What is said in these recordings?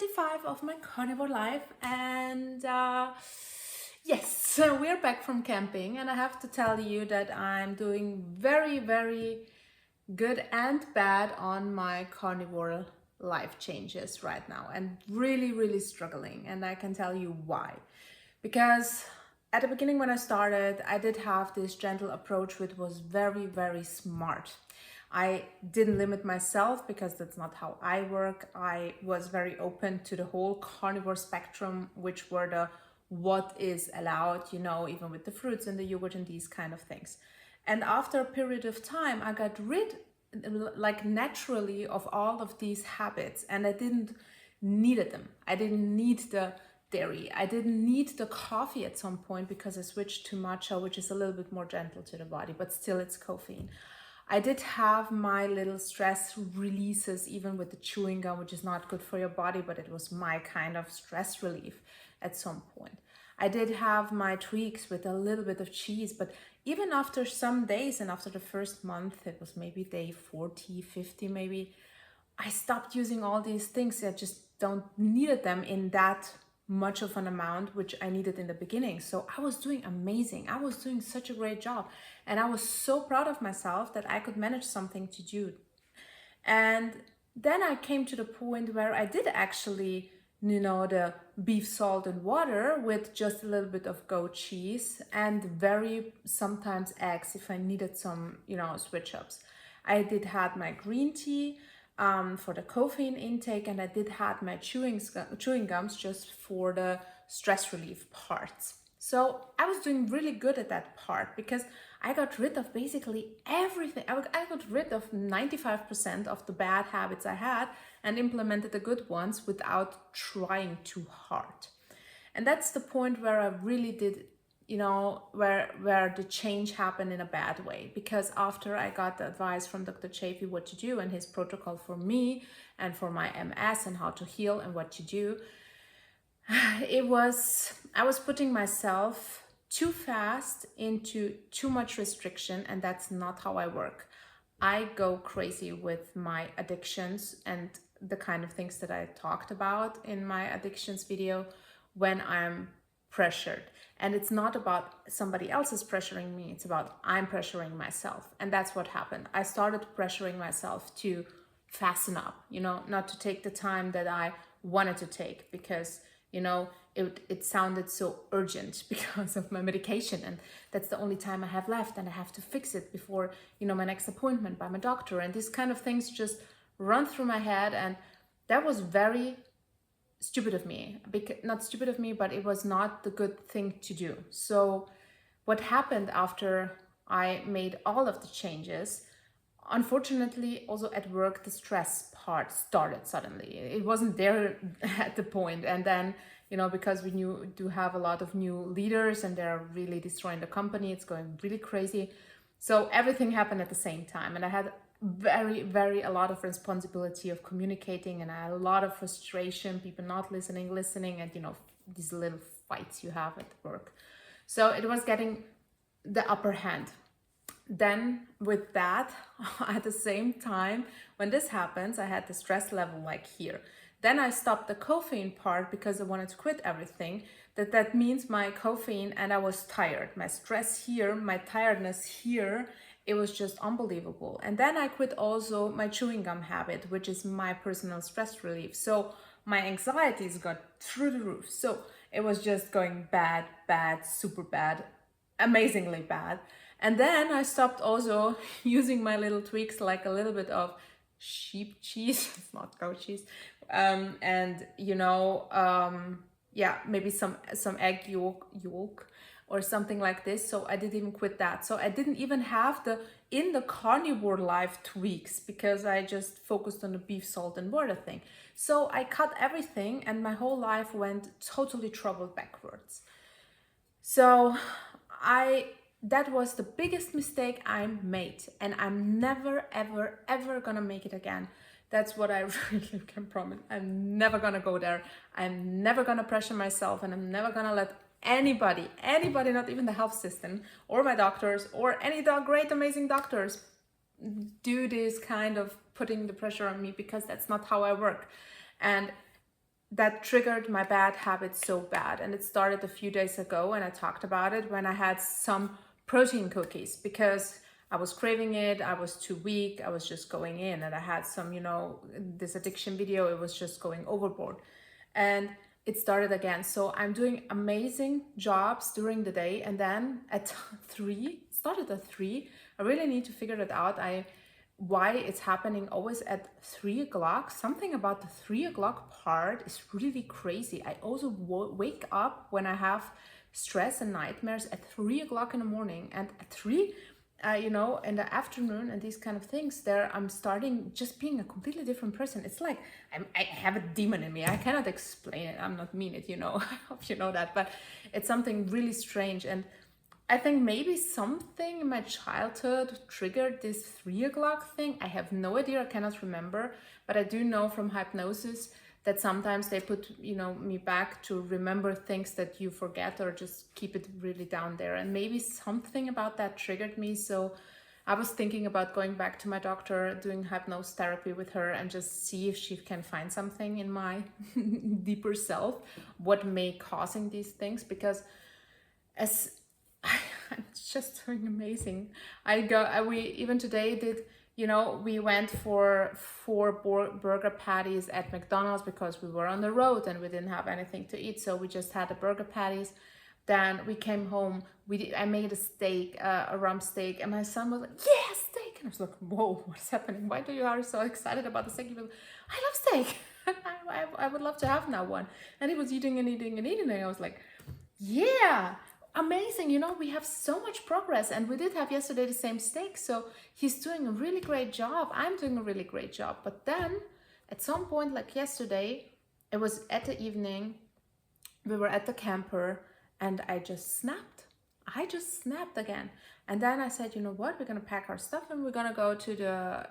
25 of my carnivore life, and yes, so we're back from camping, and I have to tell you that I'm doing very good and bad on my carnivore life changes right now, and really struggling. And I can tell you why. Because at the beginning, when I started, I did have this gentle approach, which was very smart. I didn't limit myself because that's not how I work. I was very open to the whole carnivore spectrum, which were the what is allowed, even with the fruits and the yogurt and these kind of things. And after a period of time, I got rid, like naturally, of all of these habits, and I didn't needed them. I didn't need the dairy. I didn't need the coffee at some point because I switched to matcha, which is a little bit more gentle to the body, but still it's caffeine. I did have my little stress releases, even with the chewing gum, which is not good for your body, but it was my kind of stress relief at some point. I did have my tweaks with a little bit of cheese, but even after some days and after the first month, it was maybe day 40, 50 maybe, I stopped using all these things. I just don't needed them in that much of an amount which I needed in the beginning. So I was doing amazing. I was doing such a great job, and I was so proud of myself that I could manage something to do. And then I came to the point where I did actually, the beef, salt and water with just a little bit of goat cheese and very sometimes eggs if I needed some, switch ups. I did had my green tea for the caffeine intake, and I did had my chewing gums just for the stress relief parts. So I was doing really good at that part because I got rid of basically everything. I got rid of 95% of the bad habits I had and implemented the good ones without trying too hard. And that's the point where I really did, where the change happened in a bad way. Because after I got the advice from Dr. Chafee what to do and his protocol for me and for my MS and how to heal and what to do, I was putting myself too fast into too much restriction, and that's not how I work. I go crazy with my addictions and the kind of things that I talked about in my addictions video when I'm pressured. And it's not about somebody else is pressuring me, it's about I'm pressuring myself. And that's what happened. I started pressuring myself to fasten up, not to take the time that I wanted to take because it sounded so urgent because of my medication, and that's the only time I have left, and I have to fix it before my next appointment by my doctor, and these kind of things just run through my head. And that was very stupid of me, not stupid of me, but it was not the good thing to do. So what happened after I made all of the changes, unfortunately, also at work, the stress part started suddenly. It wasn't there at the point. And then, because we do have a lot of new leaders and they're really destroying the company, it's going really crazy. So everything happened at the same time. And I had a lot of responsibility of communicating, and I had a lot of frustration, people not listening, and, these little fights you have at work. So it was getting the upper hand. Then with that, at the same time, when this happens, I had the stress level like here. Then I stopped the caffeine part because I wanted to quit everything. That means my caffeine, and I was tired. My stress here, my tiredness here, it was just unbelievable. And then I quit also my chewing gum habit, which is my personal stress relief. So my anxieties got through the roof. So it was just going bad, super bad, amazingly bad. And then I stopped also using my little tweaks, like a little bit of sheep cheese, it's not goat cheese, and maybe some egg yolk or something like this. So I didn't even quit that. So I didn't even have in the carnivore life tweaks because I just focused on the beef, salt and water thing. So I cut everything, and my whole life went totally troubled backwards. So that was the biggest mistake I made, and I'm never ever gonna make it again. That's what I really can promise. I'm never gonna go there. I'm never gonna pressure myself, and I'm never gonna let anybody, not even the health system or my doctors or any great amazing doctors, do this kind of putting the pressure on me, because that's not how I work. And that triggered my bad habits so bad. And it started a few days ago, and I talked about it when I had some protein cookies because I was craving it. I was too weak. I was just going in, and I had some, this addiction video. It was just going overboard. And it started again. So I'm doing amazing jobs during the day. And then at 3, it started at 3. I really need to figure it out. Why it's happening always at 3 o'clock. Something about the 3 o'clock part is really crazy. I also wake up when I have stress and nightmares at 3 o'clock in the morning, and at 3 in the afternoon and these kind of things, I'm starting just being a completely different person. It's like I have a demon in me. I cannot explain it. I'm not mean it, I hope you know that, but it's something really strange. And I think maybe something in my childhood triggered this 3 o'clock thing. I have no idea. I cannot remember, but I do know from hypnosis that sometimes they put, me back to remember things that you forget or just keep it really down there. And maybe something about that triggered me. So I was thinking about going back to my doctor, doing hypnosis therapy with her, and just see if she can find something in my deeper self, what may causing these things, because I'm just doing amazing. We even today did, we went for 4 burger patties at McDonald's because we were on the road and we didn't have anything to eat. So we just had the burger patties. Then we came home. I made a steak, a rump steak, and my son was like, "Yeah, steak!" And I was like, "Whoa, what's happening? Why are you so excited about the steak?" He was like, "I love steak. I would love to have now one." And he was eating and eating and eating, and I was like, "Yeah, amazing. We have so much progress." And we did have yesterday the same steak. So he's doing a really great job. I'm doing a really great job. But then at some point, like yesterday, it was at the evening, we were at the camper, and I just snapped. I just snapped again. And then I said, you know what, we're gonna pack our stuff and we're gonna go to the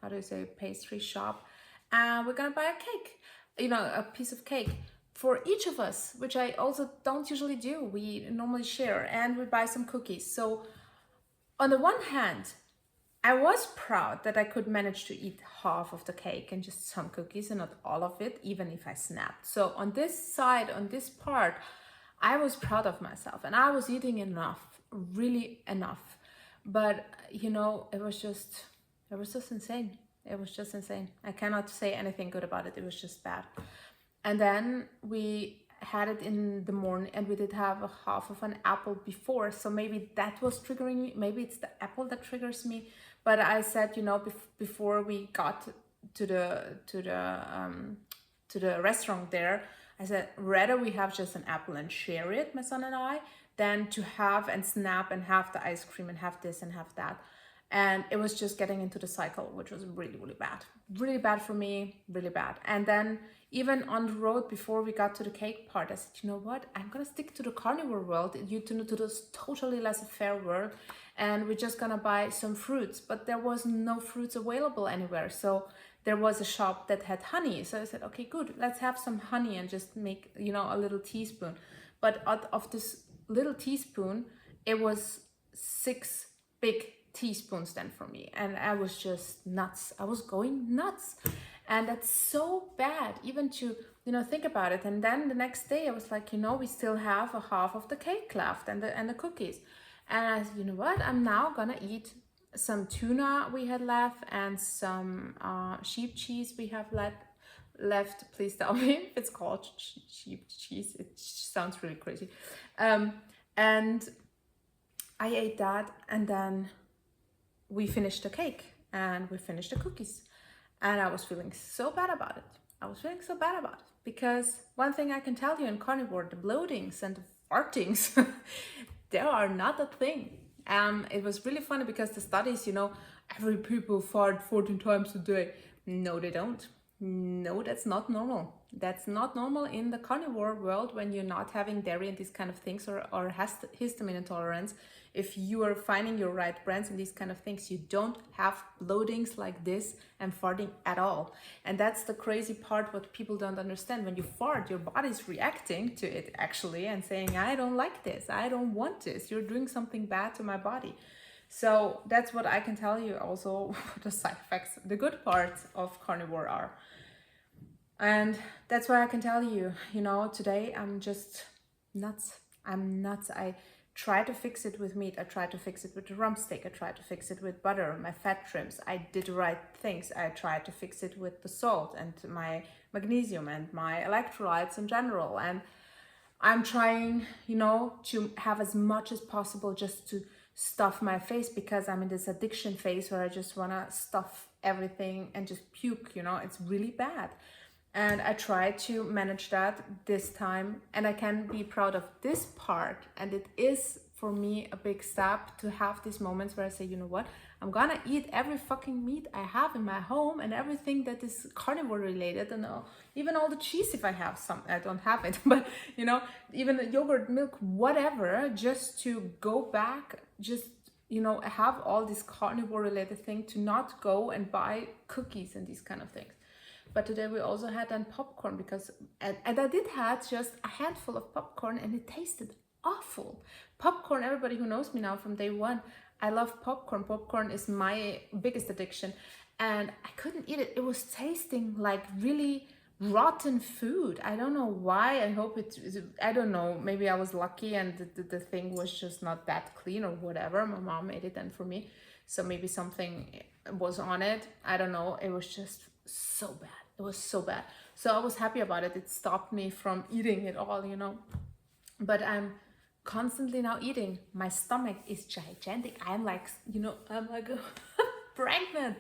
how do you say, pastry shop, and we're gonna buy a cake, a piece of cake for each of us, which I also don't usually do. We normally share, and we buy some cookies. So on the one hand, I was proud that I could manage to eat half of the cake and just some cookies and not all of it, even if I snapped. So on this side, on this part, I was proud of myself, and I was eating enough, really enough. But it was just insane. It was just insane. I cannot say anything good about it. It was just bad. And then we had it in the morning, and we did have a half of an apple before. So maybe that was triggering me. Maybe it's the apple that triggers me. But I said, before we got to the restaurant there, I said, rather we have just an apple and share it, my son and I, than to have and snap and have the ice cream and have this and have that. And it was just getting into the cycle, which was really, really bad. Really bad for me, really bad. And then even on the road before we got to the cake part, I said, you know what? I'm going to stick to the carnivore world, to this totally laissez-faire world. And we're just going to buy some fruits. But there was no fruits available anywhere. So there was a shop that had honey. So I said, okay, good. Let's have some honey and just make, a little teaspoon. But out of this little teaspoon, it was 6 big teaspoons then for me, and I was just nuts. I was going nuts, and that's so bad even to think about it. And then the next day I was like, we still have a half of the cake left and the cookies, and I said, you know what, I'm now gonna eat some tuna we had left and some sheep cheese we have left. Please tell me if it's called sheep cheese. It sounds really crazy. And I ate that, and then we finished the cake and we finished the cookies, and I was feeling so bad about it. Because one thing I can tell you in carnivore, the bloatings and the fartings, they are not a thing. It was really funny because the studies, every people fart 14 times a day. No, they don't. No, that's not normal. That's not normal in the carnivore world when you're not having dairy and these kind of things, or histamine intolerance. If you are finding your right brands and these kind of things, you don't have bloatings like this and farting at all. And that's the crazy part, what people don't understand. When you fart, your body's reacting to it actually and saying, I don't like this, I don't want this, you're doing something bad to my body. So that's what I can tell you also. The side effects, the good parts of carnivore are And that's why I can tell you, you know, today I'm just nuts. I'm nuts. I try to fix it with meat. I try to fix it with the rump steak. I try to fix it with butter, my fat trims. I did the right things. I tried to fix it with the salt and my magnesium and my electrolytes in general. And I'm trying, you know, to have as much as possible just to stuff my face, because I'm in this addiction phase where I just want to stuff everything and just puke, you know, it's really bad. And I try to manage that this time, and I can be proud of this part. And it is for me a big step to have these moments where I say, you know what, I'm gonna eat every fucking meat I have in my home and everything that is carnivore related, and even all the cheese if I have some. I don't have it, but you know, even the yogurt, milk, whatever, just to go back, just, you know, have all this carnivore related thing, to not go and buy cookies and these kind of things. But today we also had then popcorn, because and I did have just a handful of popcorn and it tasted awful. Popcorn, everybody who knows me now from day one, I love popcorn. Popcorn is my biggest addiction, and I couldn't eat it. It was tasting like really rotten food. I don't know why. I hope I don't know, maybe I was lucky and the thing was just not that clean or whatever. My mom made it then for me, so maybe something was on it. I don't know. It was just so bad. It was so bad. So I was happy about it. It stopped me from eating it all, you know. But I'm constantly now eating. My stomach is gigantic. I'm like, you know, I'm like pregnant.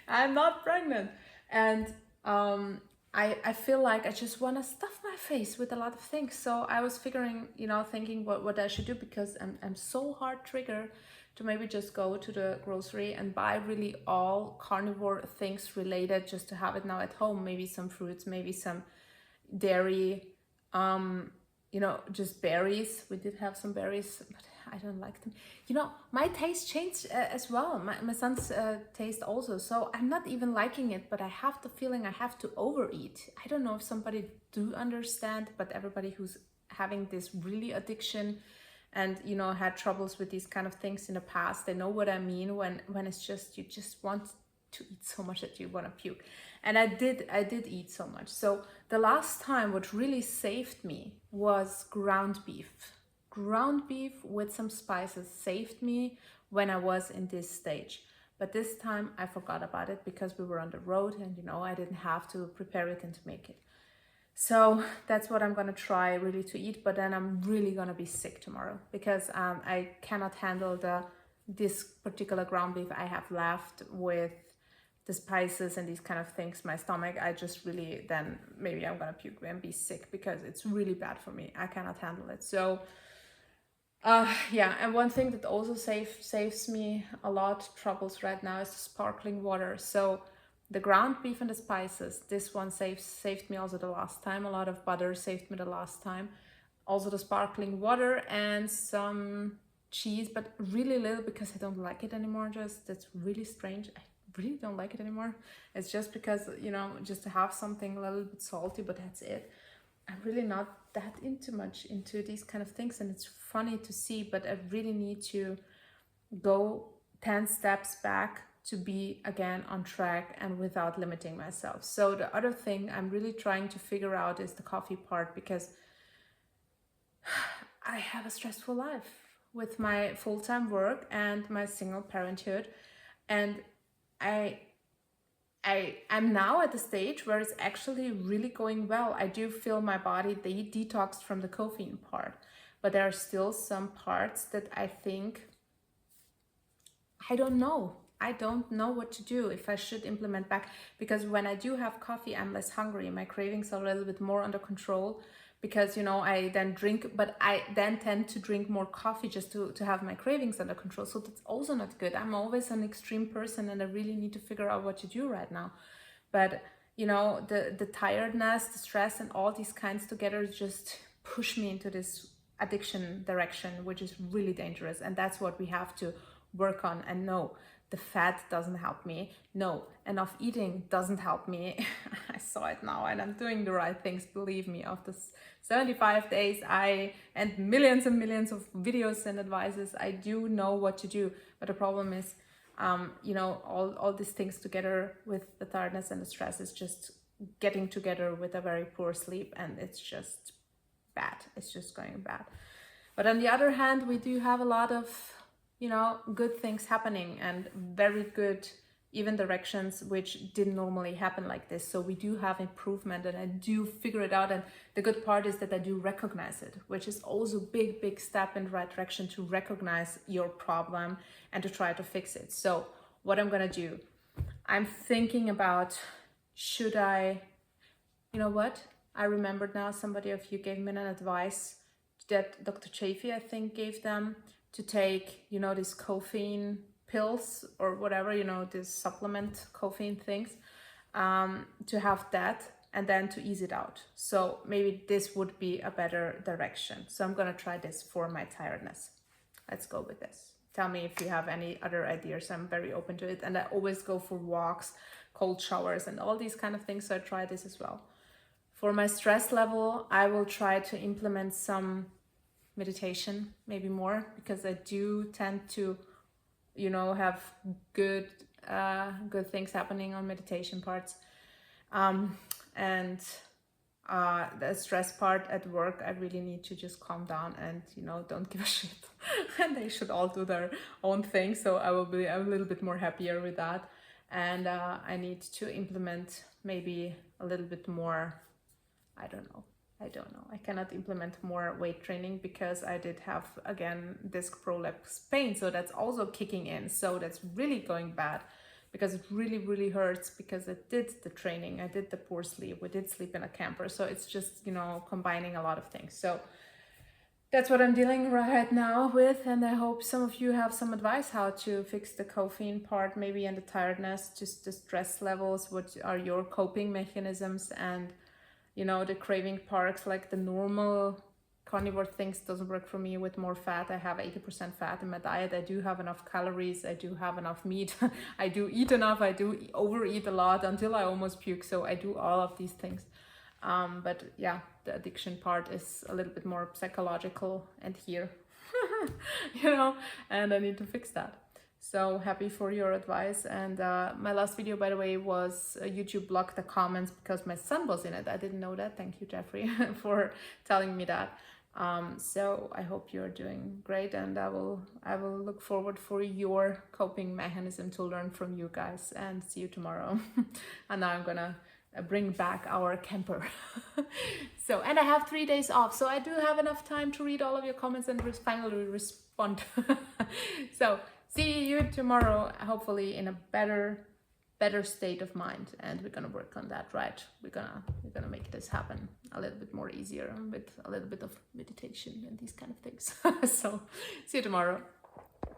I'm not pregnant. And I feel like I just want to stuff my face with a lot of things. So I was figuring, you know, thinking what I should do, because I'm so hard triggered to maybe just go to the grocery and buy really all carnivore things related, just to have it now at home. Maybe some fruits, maybe some dairy, you know, just berries. We did have some berries, but I don't like them. You know, my taste changed as well. My son's taste also. So I'm not even liking it, but I have the feeling I have to overeat. I don't know if somebody do understand, but everybody who's having this really addiction and, you know, had troubles with these kind of things in the past, they know what I mean when it's just, you just want to eat so much that you want to puke. And I did eat so much. So the last time what really saved me was ground beef. Ground beef with some spices saved me when I was in this stage. But this time I forgot about it because we were on the road, and, you know, I didn't have to prepare it and to make it. So that's what I'm gonna try really to eat, but then I'm really gonna be sick tomorrow, because I cannot handle this particular ground beef I have left with the spices and these kind of things. My stomach, I just really, then maybe I'm gonna puke and be sick, because it's really bad for me. I cannot handle it. So yeah, and one thing that also saves me a lot troubles right now is the sparkling water. So the ground beef and the spices, this one saved me also the last time. A lot of butter saved me the last time. Also the sparkling water and some cheese, but really little, because I don't like it anymore. Just, that's really strange. I really don't like it anymore. It's just because, you know, just to have something a little bit salty, but that's it. I'm really not that much into these kind of things, and it's funny to see, but I really need to go 10 steps back to be again on track and without limiting myself. So the other thing I'm really trying to figure out is the coffee part, because I have a stressful life with my full-time work and my single parenthood, and I'm now at the stage where it's actually really going well. I do feel my body detoxed from the caffeine part, but there are still some parts that I think I don't know. I don't know what to do, if I should implement back, because when I do have coffee, I'm less hungry. My cravings are a little bit more under control, because, you know, I then drink, but I then tend to drink more coffee just to have my cravings under control. So that's also not good. I'm always an extreme person, and I really need to figure out what to do right now. But, you know, the tiredness, the stress, and all these kinds together just push me into this addiction direction, which is really dangerous. And that's what we have to work on. And no, the fat doesn't help me. No, enough eating doesn't help me. I saw it now, and I'm doing the right things. Believe me, after 75 days, and millions of videos and advices, I do know what to do. But the problem is, you know, all these things together with the tiredness and the stress is just getting together with a very poor sleep, and it's just bad. It's just going bad. But on the other hand, we do have a lot of, good things happening, and very good even directions which didn't normally happen like this. So we do have improvement, and I do figure it out. And the good part is that I do recognize it, which is also a big step in the right direction, to recognize your problem and to try to fix it. So what I'm gonna do, I'm thinking about, should I, I remembered now, somebody of you gave me an advice that Dr. Chafee, I think, gave them to take, these caffeine pills or whatever, this supplement caffeine things, to have that and then to ease it out. So maybe this would be a better direction. So I'm gonna try this for my tiredness. Let's go with this. Tell me if you have any other ideas. I'm very open to it. And I always go for walks, cold showers, and all these kind of things. So I try this as well. For my stress level, I will try to implement some meditation, maybe more, because I do tend to, have good things happening on meditation parts. And the stress part at work, I really need to just calm down and, don't give a shit. And they should all do their own thing. So I will be a little bit more happier with that. And I need to implement maybe a little bit more, I don't know. I cannot implement more weight training because I did have, again, disc prolapse pain. So that's also kicking in. So that's really going bad, because it really hurts, because I did the training, I did the poor sleep, we did sleep in a camper. So it's just, combining a lot of things. So that's what I'm dealing right now with. And I hope some of you have some advice how to fix the caffeine part, maybe, and the tiredness, just the stress levels. What are your coping mechanisms? And the craving parts, like the normal carnivore things doesn't work for me with more fat. I have 80% fat in my diet. I do have enough calories. I do have enough meat. I do eat enough. I do overeat a lot until I almost puke. So I do all of these things. But yeah, the addiction part is a little bit more psychological and here, and I need to fix that. So happy for your advice. And my last video, by the way, was YouTube blocked the comments because my son was in it. I didn't know that. Thank you, Jeffrey, for telling me that. So I hope you're doing great, and I will look forward for your coping mechanism to learn from you guys, and see you tomorrow. And now I'm gonna bring back our camper. So, and I have 3 days off, so I do have enough time to read all of your comments and finally respond. So see you tomorrow, hopefully in a better state of mind, and we're gonna work on that, right? We're gonna make this happen a little bit more easier with a little bit of meditation and these kind of things. So see you tomorrow.